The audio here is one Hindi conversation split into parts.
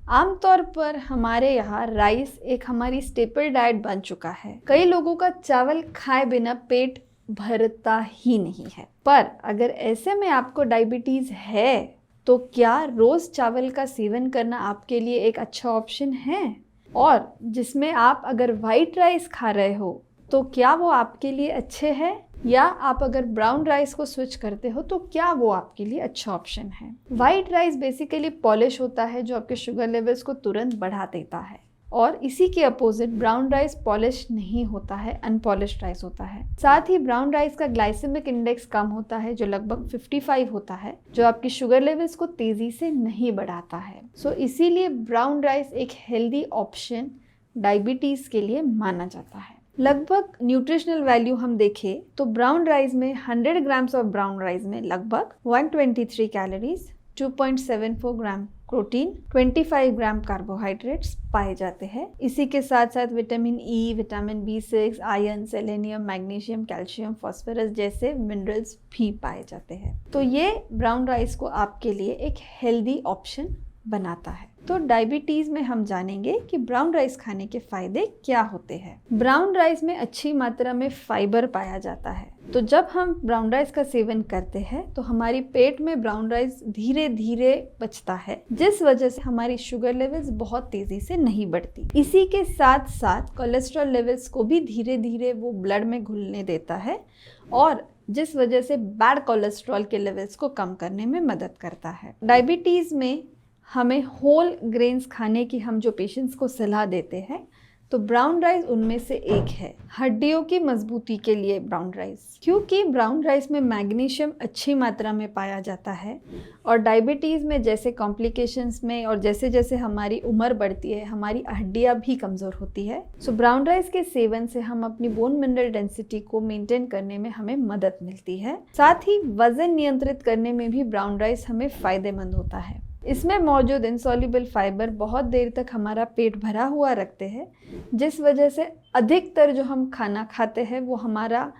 आमतौर पर हमारे यहाँ राइस एक हमारी स्टेपल डाइट बन चुका है। कई लोगों का चावल खाए बिना पेट भरता ही नहीं है। पर अगर ऐसे में आपको डायबिटीज है तो क्या रोज चावल का सेवन करना आपके लिए एक अच्छा ऑप्शन है? और जिसमें आप अगर वाइट राइस खा रहे हो तो क्या वो आपके लिए अच्छे हैं? या आप अगर ब्राउन राइस को स्विच करते हो तो क्या वो आपके लिए अच्छा ऑप्शन है? वाइट राइस बेसिकली पॉलिश होता है जो आपके शुगर लेवल्स को तुरंत बढ़ा देता है, और इसी के अपोजिट ब्राउन राइस पॉलिश नहीं होता है, अनपॉलिश्ड राइस होता है। साथ ही ब्राउन राइस का ग्लाइसेमिक इंडेक्स कम होता है जो लगभग 55 होता है, जो आपकी शुगर लेवल्स को तेजी से नहीं बढ़ाता है। सो इसीलिए ब्राउन राइस एक हेल्दी ऑप्शन डायबिटीज के लिए माना जाता है। लगभग न्यूट्रिशनल वैल्यू हम देखें तो ब्राउन राइस में 100 ग्राम्स ऑफ ब्राउन राइस में लगभग 123 कैलोरीज, 2.74 ग्राम प्रोटीन, 25 ग्राम कार्बोहाइड्रेट्स पाए जाते हैं। इसी के साथ साथ vitamin E, vitamin B6, iron, selenium, magnesium, calcium, phosphorus जैसे मिनरल्स भी पाए जाते हैं। तो ये ब्राउन राइस को आपके लिए एक हेल्दी ऑप्शन बनाता है। तो डायबिटीज में हम जानेंगे कि ब्राउन राइस खाने के फायदे क्या होते हैं। ब्राउन राइस में अच्छी मात्रा में फाइबर पाया जाता है। तो जब हम ब्राउन राइस का सेवन करते हैं तो हमारी पेट में ब्राउन राइस धीरे धीरे पचता है, जिस वजह से हमारी शुगर लेवल्स बहुत तेजी से नहीं बढ़ती। इसी के साथ साथ कोलेस्ट्रॉल लेवल्स को भी धीरे धीरे वो ब्लड में घुलने देता है, और जिस वजह से बैड कोलेस्ट्रॉल के लेवल्स को कम करने में मदद करता है। डायबिटीज में हमें होल ग्रेन्स खाने की हम जो पेशेंट्स को सलाह देते हैं तो ब्राउन राइस उनमें से एक है। हड्डियों की मजबूती के लिए ब्राउन राइस, क्योंकि ब्राउन राइस में मैग्नीशियम अच्छी मात्रा में पाया जाता है, और डायबिटीज़ में जैसे कॉम्प्लिकेशंस में और जैसे जैसे हमारी उम्र बढ़ती है हमारी हड्डियाँ भी कमज़ोर होती है। सो ब्राउन राइस के सेवन से हम अपनी बोन मिनरल डेंसिटी को मेंटेन करने में हमें मदद मिलती है। साथ ही वज़न नियंत्रित करने में भी ब्राउन राइस हमें फ़ायदेमंद होता है। इसमें मौजूद इनसॉल्युबल फाइबर बहुत देर तक हमारा पेट भरा हुआ रखते हैं, जिस वजह से अधिकतर जो हम खाना खाते हैं वो हमारा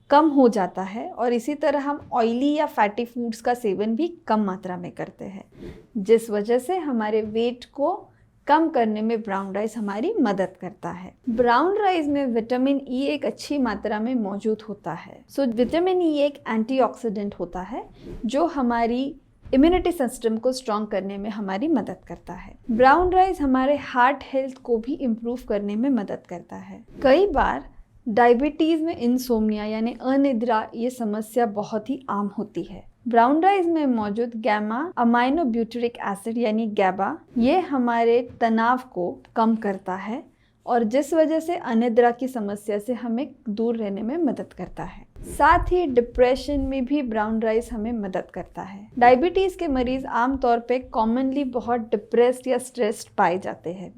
कम हो जाता है, और इसी तरह हम ऑयली या फैटी फूड्स का सेवन भी कम मात्रा में करते हैं, जिस वजह से हमारे वेट को कम करने में ब्राउन राइस हमारी मदद करता है। ब्राउन राइस में विटामिन ई एक अच्छी मात्रा में मौजूद होता है। सो विटामिन ई एक एंटीऑक्सीडेंट होता है जो हमारी इम्यूनिटी सिस्टम को स्ट्रॉन्ग करने में हमारी मदद करता है। ब्राउन राइस हमारे हार्ट हेल्थ को भी इम्प्रूव करने में मदद करता है। कई बार डायबिटीज़ में इंसोम्निया यानी अनिद्रा ये समस्या बहुत ही आम होती है। ब्राउन राइस में मौजूद गैमा अमाइनो ब्यूटेरिक एसिड यानी गैबा ये हमारे तनाव को कम करता है, और जिस वजह से अनिद्रा की समस्या से हमें दूर रहने में मदद करता है। साथ ही डिप्रेशन में भी ब्राउन राइस हमें मदद करता है। डायबिटीज़ के मरीज आमतौर पे कॉमनली बहुत डिप्रेस्ड या स्ट्रेस्ड पाए जाते हैं।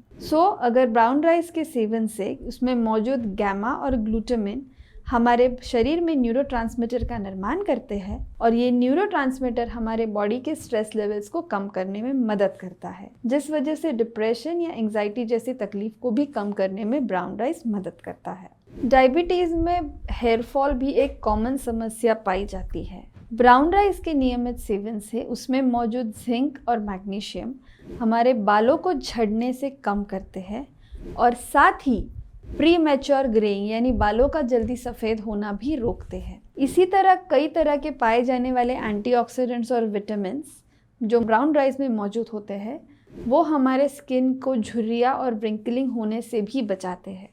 अगर ब्राउन राइस के सेवन से उसमें मौजूद गैमा और ग्लूटामिन हमारे शरीर में न्यूरोट्रांसमीटर का निर्माण करते हैं, और ये न्यूरोट्रांसमीटर हमारे बॉडी के स्ट्रेस लेवल्स को कम करने में मदद करता है, जिस वजह से डिप्रेशन या एंजाइटी जैसी तकलीफ को भी कम करने में ब्राउन राइस मदद करता है। डायबिटीज़ में हेयर फॉल भी एक कॉमन समस्या पाई जाती है। ब्राउन राइस के नियमित सेवन से उसमें मौजूद जिंक और मैग्नीशियम हमारे बालों को झड़ने से कम करते हैं, और साथ ही प्री मैच्योर ग्रेइंग यानी बालों का जल्दी सफ़ेद होना भी रोकते हैं। इसी तरह कई तरह के पाए जाने वाले एंटीऑक्सीडेंट्स और विटामिन्स जो ब्राउन राइस में मौजूद होते हैं वो हमारे स्किन को झुर्रियाँ और व्रिंकलिंग होने से भी बचाते हैं।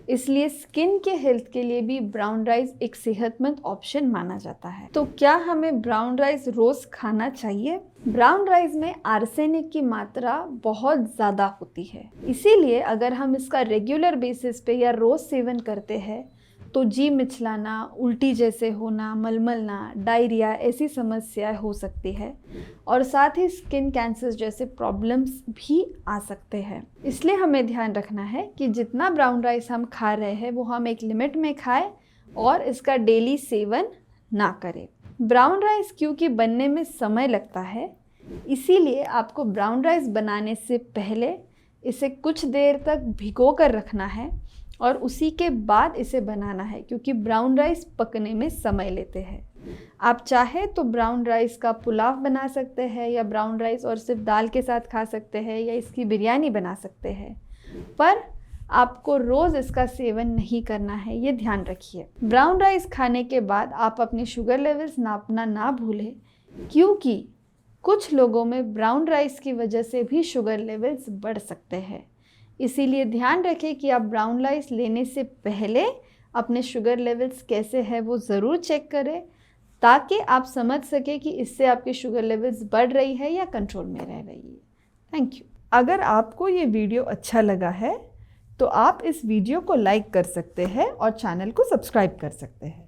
इसलिए स्किन के हेल्थ के लिए भी ब्राउन राइस एक सेहतमंद ऑप्शन माना जाता है। तो क्या हमें ब्राउन राइस रोज खाना चाहिए? ब्राउन राइस में आर्सेनिक की मात्रा बहुत ज़्यादा होती है, इसीलिए अगर हम इसका रेगुलर बेसिस पे या रोज़ सेवन करते हैं तो जी मिचलाना, उल्टी जैसे होना, मलमलना, डायरिया ऐसी समस्याएं हो सकती है, और साथ ही स्किन कैंसर जैसे प्रॉब्लम्स भी आ सकते हैं। इसलिए हमें ध्यान रखना है कि जितना ब्राउन राइस हम खा रहे हैं वो हम एक लिमिट में खाएं और इसका डेली सेवन ना करें। ब्राउन राइस क्योंकि बनने में समय लगता है, इसीलिए आपको ब्राउन राइस बनाने से पहले इसे कुछ देर तक भिगो कर रखना है और उसी के बाद इसे बनाना है, क्योंकि ब्राउन राइस पकने में समय लेते हैं। आप चाहे तो ब्राउन राइस का पुलाव बना सकते हैं, या ब्राउन राइस और सिर्फ दाल के साथ खा सकते हैं, या इसकी बिरयानी बना सकते हैं, पर आपको रोज़ इसका सेवन नहीं करना है, ये ध्यान रखिए। ब्राउन राइस खाने के बाद आप अपने शुगर लेवल्स नापना ना भूलें, क्योंकि कुछ लोगों में ब्राउन राइस की वजह से भी शुगर लेवल्स बढ़ सकते हैं। इसीलिए ध्यान रखें कि आप ब्राउन राइस लेने से पहले अपने शुगर लेवल्स कैसे हैं वो ज़रूर चेक करें, ताकि आप समझ सकें कि इससे आपकी शुगर लेवल्स बढ़ रही है या कंट्रोल में रह रही है। Thank you. अगर आपको ये वीडियो अच्छा लगा है तो आप इस वीडियो को लाइक कर सकते हैं और चैनल को सब्सक्राइब कर सकते हैं।